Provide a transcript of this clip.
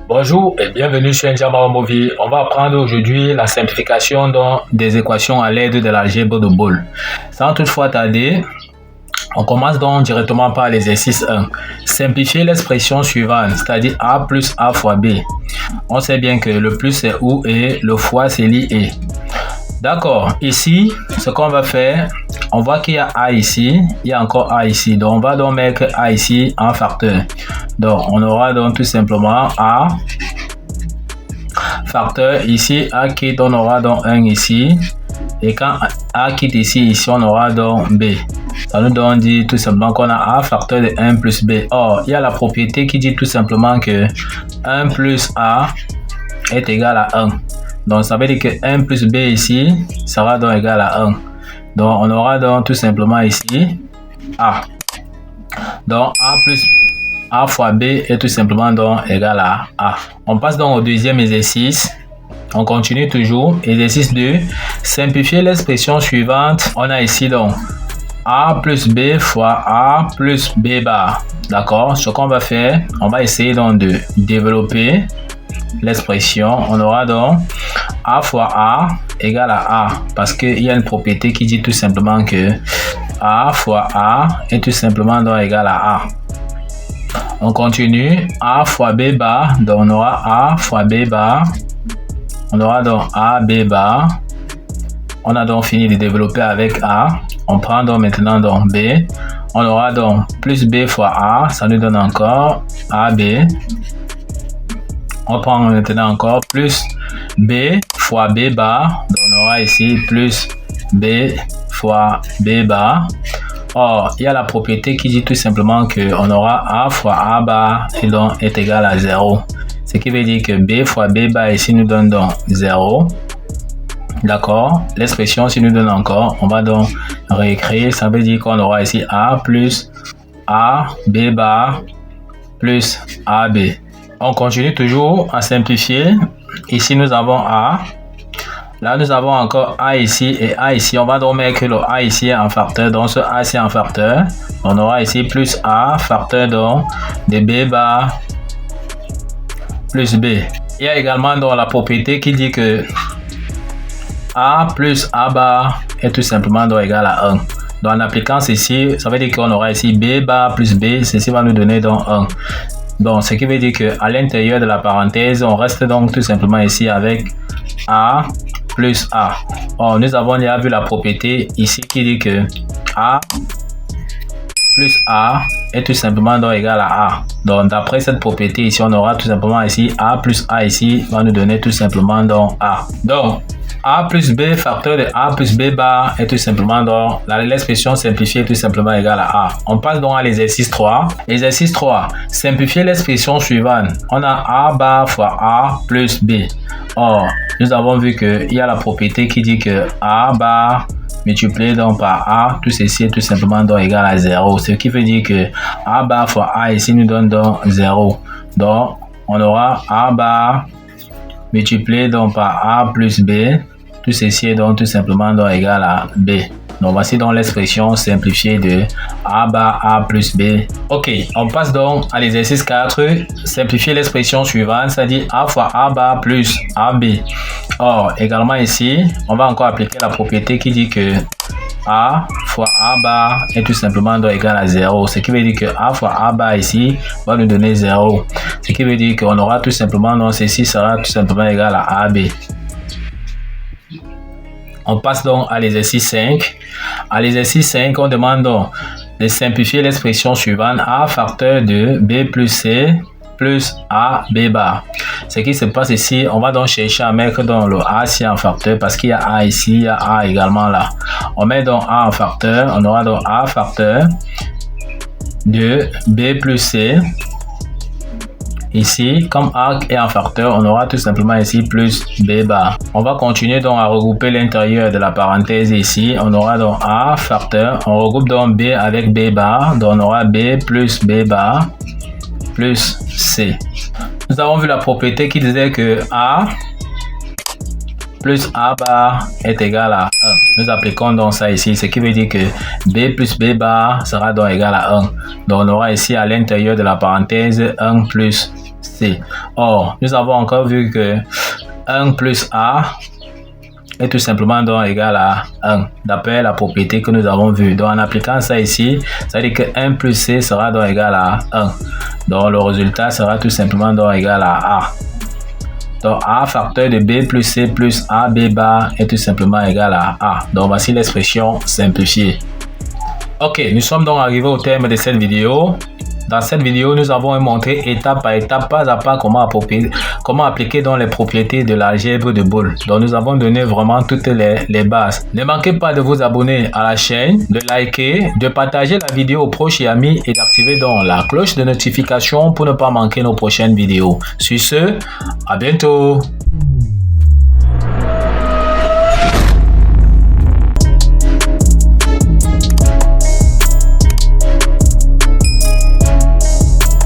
Bonjour et bienvenue sur Njama Movie. On va apprendre aujourd'hui la simplification des équations à l'aide de l'algèbre de Boole. Sans toutefois tarder, on commence donc directement par l'exercice 1. Simplifier l'expression suivante, c'est-à-dire A plus A fois B. On sait bien que le plus c'est OU et le fois c'est LI et. D'accord, ici, ce qu'on va faire, on voit qu'il y a A ici, il y a encore A ici. Donc, on va donc mettre A ici en facteur. Donc, on aura donc tout simplement A facteur ici, A quitte, on aura donc 1 ici. Et quand A quitte ici, on aura donc B. Ça nous donne dit tout simplement qu'on a A facteur de 1 plus B. Or, il y a la propriété qui dit tout simplement que 1 plus A est égal à 1. Donc, ça veut dire que 1 plus B ici sera donc égal à 1. Donc, on aura donc tout simplement ici A. Donc, A plus A fois B est tout simplement donc égal à A. On passe donc au deuxième exercice. On continue toujours. Exercice 2. Simplifier l'expression suivante. On a ici donc A plus B fois A plus B bar. D'accord? Ce qu'on va faire, on va essayer donc de développer l'expression. On aura donc A fois A égale à A parce qu'il y a une propriété qui dit tout simplement que A fois A est tout simplement donc égal à A. On continue. A fois B bar, donc on aura A fois B bar. On aura donc A B bar. On a donc fini de développer avec A. On prend donc maintenant donc B. On aura donc plus B fois A, ça nous donne encore AB. On prend maintenant encore plus B fois B bar. Donc on aura ici plus B fois B bar. Or, il y a la propriété qui dit tout simplement qu'on aura A fois A bar et donc est égal à 0. Ce qui veut dire que B fois B bar ici nous donne donc 0. D'accord. L'expression si nous donne encore, on va donc réécrire. Ça veut dire qu'on aura ici A plus A B bar plus AB. On continue toujours à simplifier. Ici, nous avons A. Là, nous avons encore A ici et A ici. On va donc mettre le A ici en facteur. Donc, ce A ici en facteur. On aura ici plus A facteur donc de B bar plus B. Il y a également donc la propriété qui dit que A plus A bar est tout simplement donc égal à 1. Donc, en appliquant ceci, ça veut dire qu'on aura ici B bar plus B. Ceci va nous donner donc 1. Donc, ce qui veut dire qu'à l'intérieur de la parenthèse, on reste donc tout simplement ici avec A plus A. Or, nous avons déjà vu la propriété ici qui dit que A plus A est tout simplement donc égal à A. Donc, d'après cette propriété ici, on aura tout simplement ici A plus A ici va nous donner tout simplement donc A. Donc, A plus B facteur de A plus B bar est tout simplement donc l'expression simplifiée est tout simplement égale à A. On passe donc à l'exercice 3. Exercice 3. Simplifier l'expression suivante. On a A bar fois A plus B. Or, nous avons vu qu'il y a la propriété qui dit que A bar multiplié donc par A, tout ceci est tout simplement donc égal à 0. Ce qui veut dire que A bar fois A ici nous donne donc 0. Donc, on aura A bar multiplié donc par A plus B, tout ceci est donc tout simplement donc égal à B. Donc voici donc l'expression simplifiée de A bar A plus B. Ok, on passe donc à l'exercice 4. Simplifier l'expression suivante, c'est-à-dire A fois A bar plus AB. Or, également ici, on va encore appliquer la propriété qui dit que A fois A bar est tout simplement donc égal à 0. Ce qui veut dire que A fois A bar ici va nous donner 0. Ce qui veut dire qu'on aura tout simplement, donc ceci sera tout simplement égal à AB. On passe donc à l'exercice 5. À l'exercice 5, on demande donc de simplifier l'expression suivante. A facteur de B plus C plus A B bar. Ce qui se passe ici, on va donc chercher à mettre dans le A ici en facteur parce qu'il y a A ici, il y a A également là. On met donc A en facteur, on aura donc A facteur de B plus C. Ici, comme A est en facteur, on aura tout simplement ici plus B bar. On va continuer donc à regrouper l'intérieur de la parenthèse ici. On aura donc A facteur. On regroupe donc B avec B bar. Donc on aura B plus B bar plus C. Nous avons vu la propriété qui disait que A plus A bar est égal à 1. Nous appliquons donc ça ici, ce qui veut dire que B plus B bar sera donc égal à 1. Donc on aura ici à l'intérieur de la parenthèse 1 plus C. Or, nous avons encore vu que 1 plus A est tout simplement donc égal à 1, d'après la propriété que nous avons vue. Donc, en appliquant ça ici, ça veut dire que 1 plus C sera donc égal à 1. Donc, le résultat sera tout simplement donc égal à A. Donc, A facteur de B plus C plus A B bar est tout simplement égal à A. Donc, voici l'expression simplifiée. Ok, nous sommes donc arrivés au terme de cette vidéo. Dans cette vidéo, nous avons montré étape par étape, pas à pas, comment appliquer donc les propriétés de l'algèbre de Boole. Donc, nous avons donné vraiment toutes les bases. Ne manquez pas de vous abonner à la chaîne, de liker, de partager la vidéo aux proches et amis et d'activer donc la cloche de notification pour ne pas manquer nos prochaines vidéos. Sur ce, à bientôt.